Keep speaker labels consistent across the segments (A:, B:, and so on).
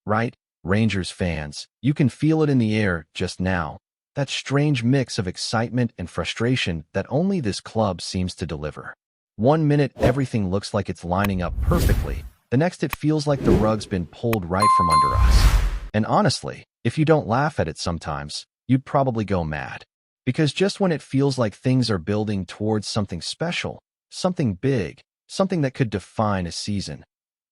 A: right? Rangers fans, you can feel it in the air just now. That strange mix of excitement and frustration that only this club seems to deliver. One minute, everything looks like it's lining up perfectly. The next, it feels like the rug's been pulled right from under us. And honestly, if you don't laugh at it sometimes, you'd probably go mad. Because just when it feels like things are building towards something special, something big, something that could define a season,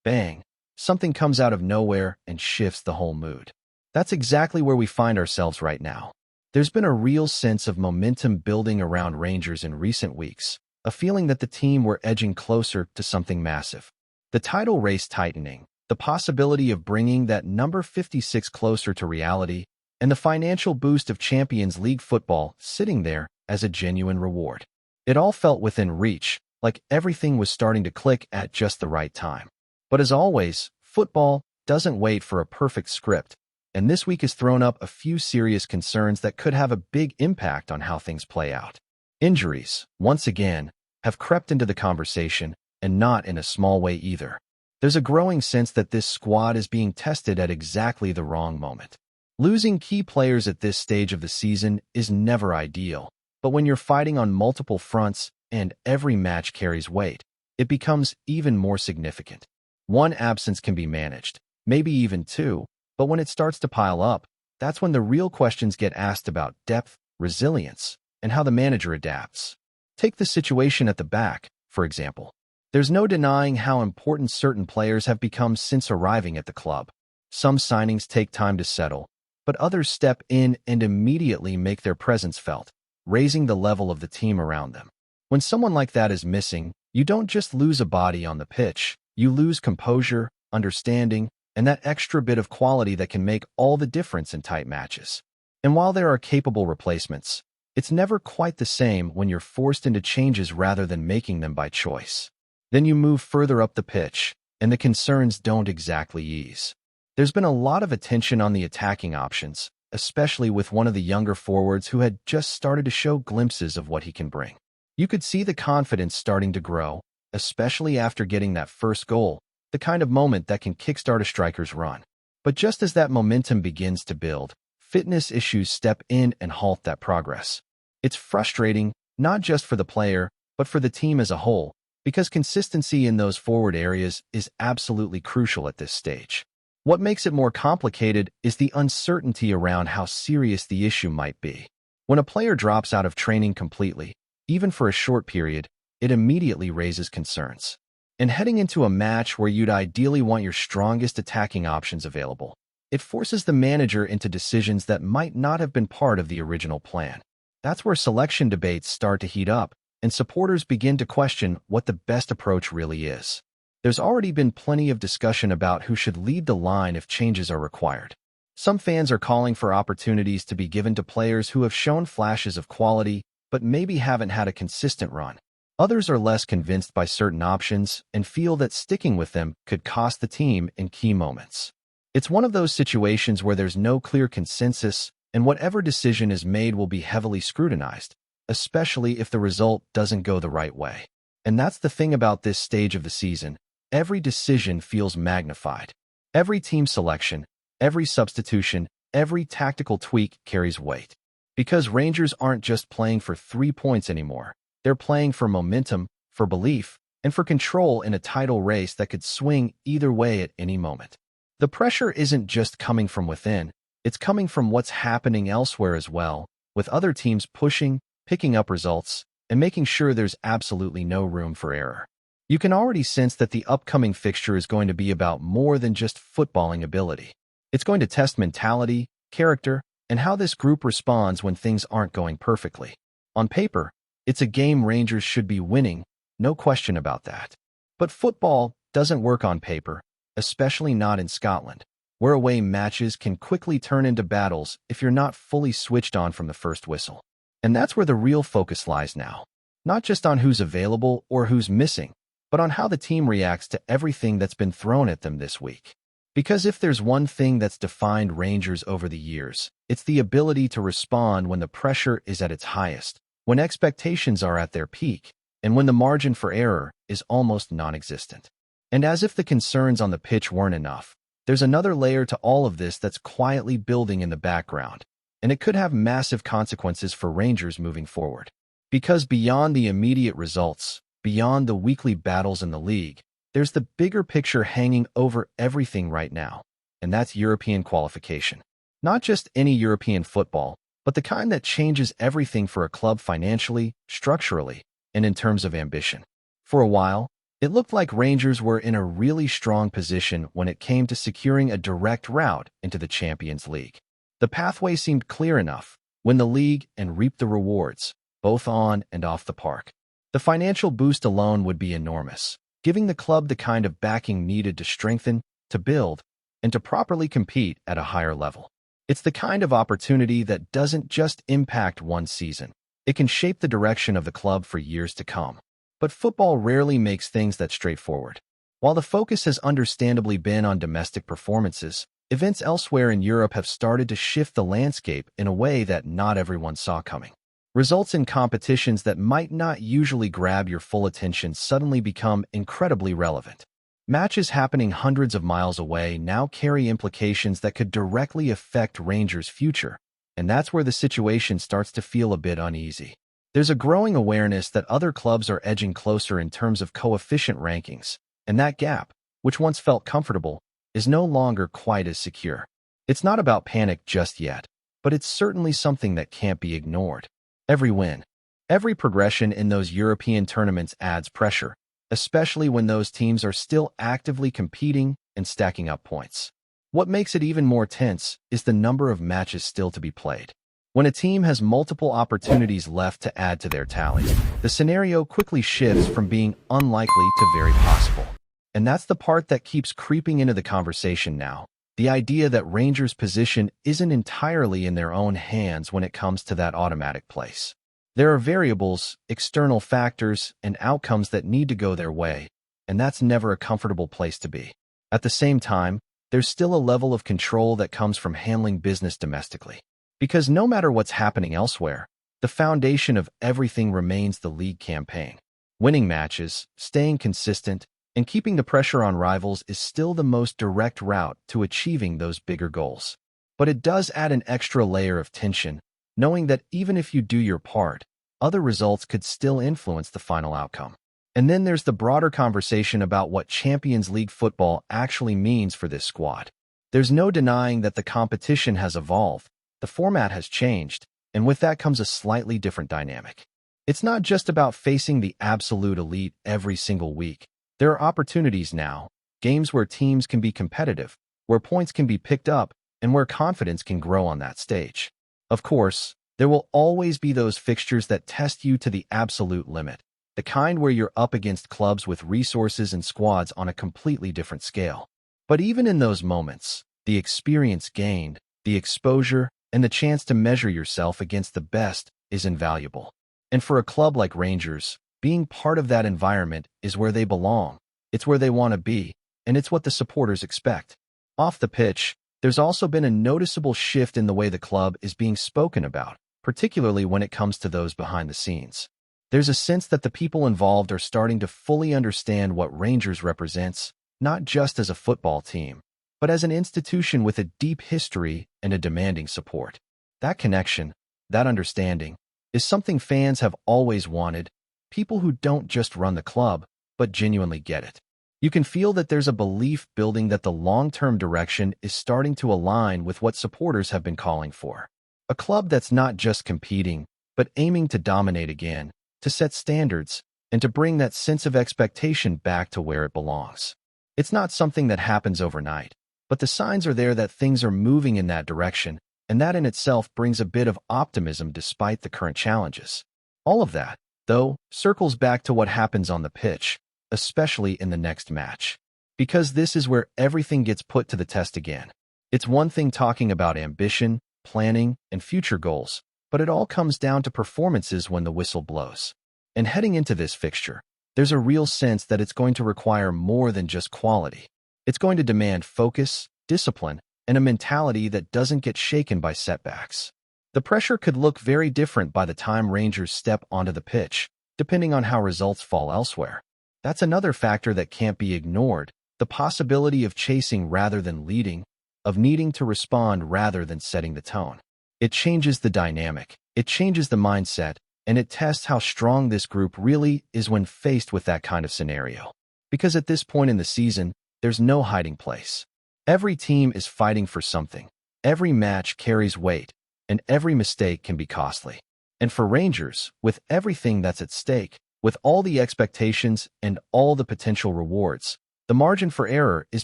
A: bang, something comes out of nowhere and shifts the whole mood. That's exactly where we find ourselves right now. There's been a real sense of momentum building around Rangers in recent weeks, a feeling that the team were edging closer to something massive. The title race tightening, the possibility of bringing that number 56 closer to reality, and the financial boost of Champions League football sitting there as a genuine reward. It all felt within reach, like everything was starting to click at just the right time. But as always, football doesn't wait for a perfect script, and this week has thrown up a few serious concerns that could have a big impact on how things play out. Injuries, once again, have crept into the conversation, and not in a small way either. There's a growing sense that this squad is being tested at exactly the wrong moment. Losing key players at this stage of the season is never ideal, but when you're fighting on multiple fronts and every match carries weight, it becomes even more significant. One absence can be managed, maybe even two, but when it starts to pile up, that's when the real questions get asked about depth, resilience, and how the manager adapts. Take the situation at the back, for example. There's no denying how important certain players have become since arriving at the club. Some signings take time to settle, but others step in and immediately make their presence felt, raising the level of the team around them. When someone like that is missing, you don't just lose a body on the pitch, you lose composure, understanding, and that extra bit of quality that can make all the difference in tight matches. And while there are capable replacements, it's never quite the same when you're forced into changes rather than making them by choice. Then you move further up the pitch, and the concerns don't exactly ease. There's been a lot of attention on the attacking options, especially with one of the younger forwards who had just started to show glimpses of what he can bring. You could see the confidence starting to grow, especially after getting that first goal, the kind of moment that can kickstart a striker's run. But just as that momentum begins to build, fitness issues step in and halt that progress. It's frustrating, not just for the player, but for the team as a whole, because consistency in those forward areas is absolutely crucial at this stage. What makes it more complicated is the uncertainty around how serious the issue might be. When a player drops out of training completely, even for a short period, it immediately raises concerns. And heading into a match where you'd ideally want your strongest attacking options available, it forces the manager into decisions that might not have been part of the original plan. That's where selection debates start to heat up, and supporters begin to question what the best approach really is. There's already been plenty of discussion about who should lead the line if changes are required. Some fans are calling for opportunities to be given to players who have shown flashes of quality but maybe haven't had a consistent run. Others are less convinced by certain options and feel that sticking with them could cost the team in key moments. It's one of those situations where there's no clear consensus, and whatever decision is made will be heavily scrutinized, especially if the result doesn't go the right way. And that's the thing about this stage of the season. Every decision feels magnified. Every team selection, every substitution, every tactical tweak carries weight. Because Rangers aren't just playing for 3 points anymore. They're playing for momentum, for belief, and for control in a title race that could swing either way at any moment. The pressure isn't just coming from within, it's coming from what's happening elsewhere as well, with other teams pushing, picking up results, and making sure there's absolutely no room for error. You can already sense that the upcoming fixture is going to be about more than just footballing ability. It's going to test mentality, character, and how this group responds when things aren't going perfectly. On paper, it's a game Rangers should be winning, no question about that. But football doesn't work on paper, especially not in Scotland, where away matches can quickly turn into battles if you're not fully switched on from the first whistle. And that's where the real focus lies now. Not just on who's available or who's missing, but on how the team reacts to everything that's been thrown at them this week. Because if there's one thing that's defined Rangers over the years, it's the ability to respond when the pressure is at its highest, when expectations are at their peak, and when the margin for error is almost non-existent. And as if the concerns on the pitch weren't enough, there's another layer to all of this that's quietly building in the background, and it could have massive consequences for Rangers moving forward. Because beyond the immediate results, beyond the weekly battles in the league, there's the bigger picture hanging over everything right now, and that's European qualification. Not just any European football, but the kind that changes everything for a club financially, structurally, and in terms of ambition. For a while, it looked like Rangers were in a really strong position when it came to securing a direct route into the Champions League. The pathway seemed clear enough: win the league and reap the rewards, both on and off the park. The financial boost alone would be enormous, giving the club the kind of backing needed to strengthen, to build, and to properly compete at a higher level. It's the kind of opportunity that doesn't just impact one season. It can shape the direction of the club for years to come. But football rarely makes things that straightforward. While the focus has understandably been on domestic performances, events elsewhere in Europe have started to shift the landscape in a way that not everyone saw coming. Results in competitions that might not usually grab your full attention suddenly become incredibly relevant. Matches happening hundreds of miles away now carry implications that could directly affect Rangers' future, and that's where the situation starts to feel a bit uneasy. There's a growing awareness that other clubs are edging closer in terms of coefficient rankings, and that gap, which once felt comfortable, is no longer quite as secure. It's not about panic just yet, but it's certainly something that can't be ignored. Every win, every progression in those European tournaments adds pressure, especially when those teams are still actively competing and stacking up points. What makes it even more tense is the number of matches still to be played. When a team has multiple opportunities left to add to their tally, the scenario quickly shifts from being unlikely to very possible. And that's the part that keeps creeping into the conversation now. The idea that Rangers' position isn't entirely in their own hands when it comes to that automatic place. There are variables, external factors, and outcomes that need to go their way, and that's never a comfortable place to be. At the same time, there's still a level of control that comes from handling business domestically. Because no matter what's happening elsewhere, the foundation of everything remains the league campaign. Winning matches, staying consistent, and keeping the pressure on rivals is still the most direct route to achieving those bigger goals. But it does add an extra layer of tension, knowing that even if you do your part, other results could still influence the final outcome. And then there's the broader conversation about what Champions League football actually means for this squad. There's no denying that the competition has evolved. The format has changed, and with that comes a slightly different dynamic. It's not just about facing the absolute elite every single week. There are opportunities now, games where teams can be competitive, where points can be picked up, and where confidence can grow on that stage. Of course, there will always be those fixtures that test you to the absolute limit, the kind where you're up against clubs with resources and squads on a completely different scale. But even in those moments, the experience gained, the exposure, and the chance to measure yourself against the best is invaluable. And for a club like Rangers, being part of that environment is where they belong, it's where they want to be, and it's what the supporters expect. Off the pitch, there's also been a noticeable shift in the way the club is being spoken about, particularly when it comes to those behind the scenes. There's a sense that the people involved are starting to fully understand what Rangers represents, not just as a football team, but as an institution with a deep history and a demanding support. That connection, that understanding, is something fans have always wanted, people who don't just run the club, but genuinely get it. You can feel that there's a belief building that the long-term direction is starting to align with what supporters have been calling for. A club that's not just competing, but aiming to dominate again, to set standards, and to bring that sense of expectation back to where it belongs. It's not something that happens overnight, but the signs are there that things are moving in that direction, and that in itself brings a bit of optimism despite the current challenges. All of that, though, circles back to what happens on the pitch, especially in the next match. Because this is where everything gets put to the test again. It's one thing talking about ambition, planning, and future goals, but it all comes down to performances when the whistle blows. And heading into this fixture, there's a real sense that it's going to require more than just quality. It's going to demand focus, discipline, and a mentality that doesn't get shaken by setbacks. The pressure could look very different by the time Rangers step onto the pitch, depending on how results fall elsewhere. That's another factor that can't be ignored, the possibility of chasing rather than leading, of needing to respond rather than setting the tone. It changes the dynamic, it changes the mindset, and it tests how strong this group really is when faced with that kind of scenario. Because at this point in the season, there's no hiding place. Every team is fighting for something. Every match carries weight, and every mistake can be costly. And for Rangers, with everything that's at stake, with all the expectations and all the potential rewards, the margin for error is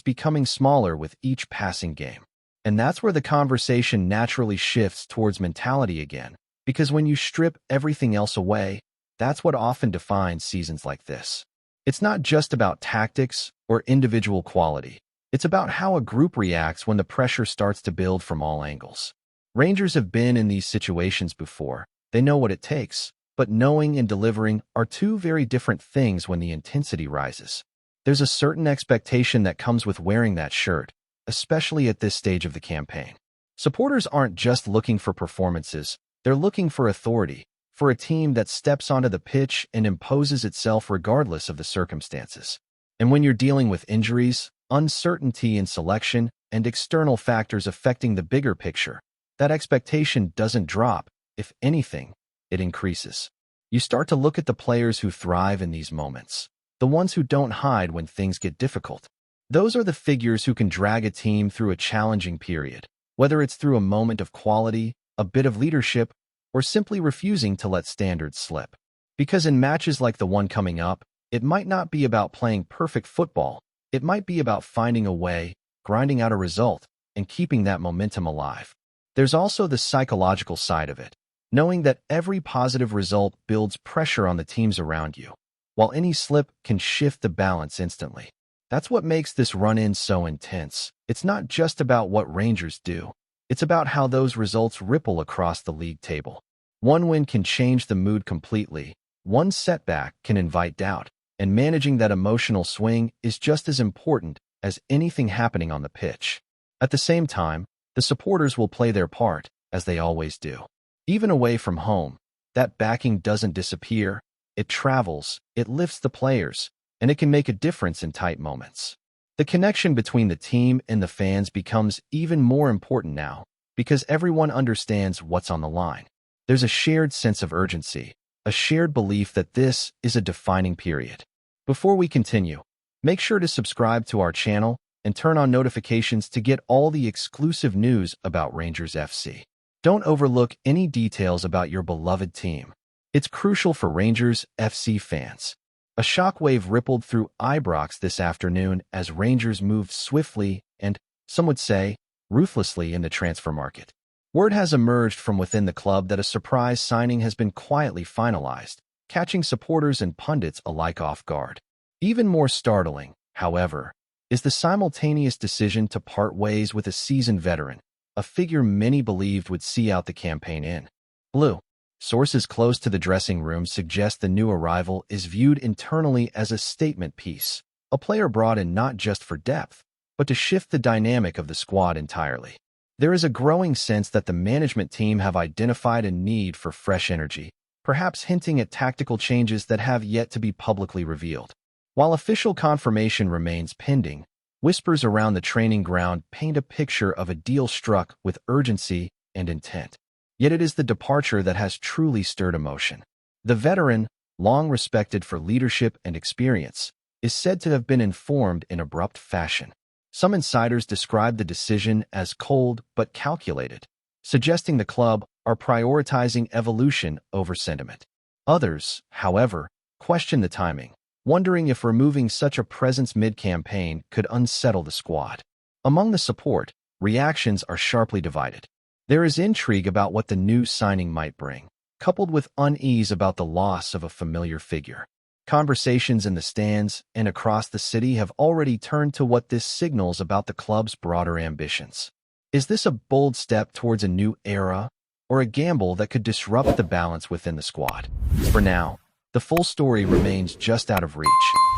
A: becoming smaller with each passing game. And that's where the conversation naturally shifts towards mentality again, because when you strip everything else away, that's what often defines seasons like this. It's not just about tactics or individual quality. It's about how a group reacts when the pressure starts to build from all angles. Rangers have been in these situations before. They know what it takes, but knowing and delivering are two very different things when the intensity rises. There's a certain expectation that comes with wearing that shirt, especially at this stage of the campaign. Supporters aren't just looking for performances, they're looking for authority, for a team that steps onto the pitch and imposes itself regardless of the circumstances. And when you're dealing with injuries, uncertainty in selection, and external factors affecting the bigger picture, that expectation doesn't drop. If anything, it increases. You start to look at the players who thrive in these moments, the ones who don't hide when things get difficult. Those are the figures who can drag a team through a challenging period, whether it's through a moment of quality, a bit of leadership, or simply refusing to let standards slip. Because in matches like the one coming up, it might not be about playing perfect football. It might be about finding a way, grinding out a result, and keeping that momentum alive. There's also the psychological side of it, knowing that every positive result builds pressure on the teams around you, while any slip can shift the balance instantly. That's what makes this run-in so intense. It's not just about what Rangers do. It's about how those results ripple across the league table. One win can change the mood completely. One setback can invite doubt. And managing that emotional swing is just as important as anything happening on the pitch. At the same time, the supporters will play their part, as they always do. Even away from home, that backing doesn't disappear. It travels, it lifts the players, and it can make a difference in tight moments. The connection between the team and the fans becomes even more important now, because everyone understands what's on the line. There's a shared sense of urgency, a shared belief that this is a defining period. Before we continue, make sure to subscribe to our channel and turn on notifications to get all the exclusive news about Rangers FC. Don't overlook any details about your beloved team. It's crucial for Rangers FC fans. A shockwave rippled through Ibrox this afternoon as Rangers moved swiftly and, some would say, ruthlessly in the transfer market. Word has emerged from within the club that a surprise signing has been quietly finalized, catching supporters and pundits alike off guard. Even more startling, however, is the simultaneous decision to part ways with a seasoned veteran, a figure many believed would see out the campaign in blue. Sources close to the dressing room suggest the new arrival is viewed internally as a statement piece, a player brought in not just for depth, but to shift the dynamic of the squad entirely. There is a growing sense that the management team have identified a need for fresh energy, perhaps hinting at tactical changes that have yet to be publicly revealed. While official confirmation remains pending, whispers around the training ground paint a picture of a deal struck with urgency and intent. Yet it is the departure that has truly stirred emotion. The veteran, long respected for leadership and experience, is said to have been informed in abrupt fashion. Some insiders describe the decision as cold but calculated, suggesting the club are prioritizing evolution over sentiment. Others, however, question the timing, wondering if removing such a presence mid-campaign could unsettle the squad. Among the support, reactions are sharply divided. There is intrigue about what the new signing might bring, coupled with unease about the loss of a familiar figure. Conversations in the stands and across the city have already turned to what this signals about the club's broader ambitions. Is this a bold step towards a new era, or a gamble that could disrupt the balance within the squad? For now, the full story remains just out of reach,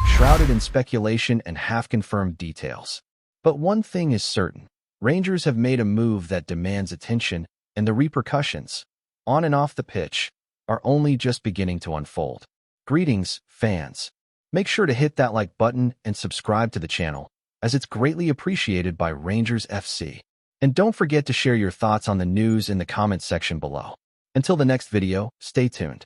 A: shrouded in speculation and half-confirmed details. But one thing is certain. Rangers have made a move that demands attention, and the repercussions, on and off the pitch, are only just beginning to unfold. Greetings, fans. Make sure to hit that like button and subscribe to the channel. as it's greatly appreciated by Rangers FC. And don't forget to share your thoughts on the news in the comments section below. Until the next video, stay tuned.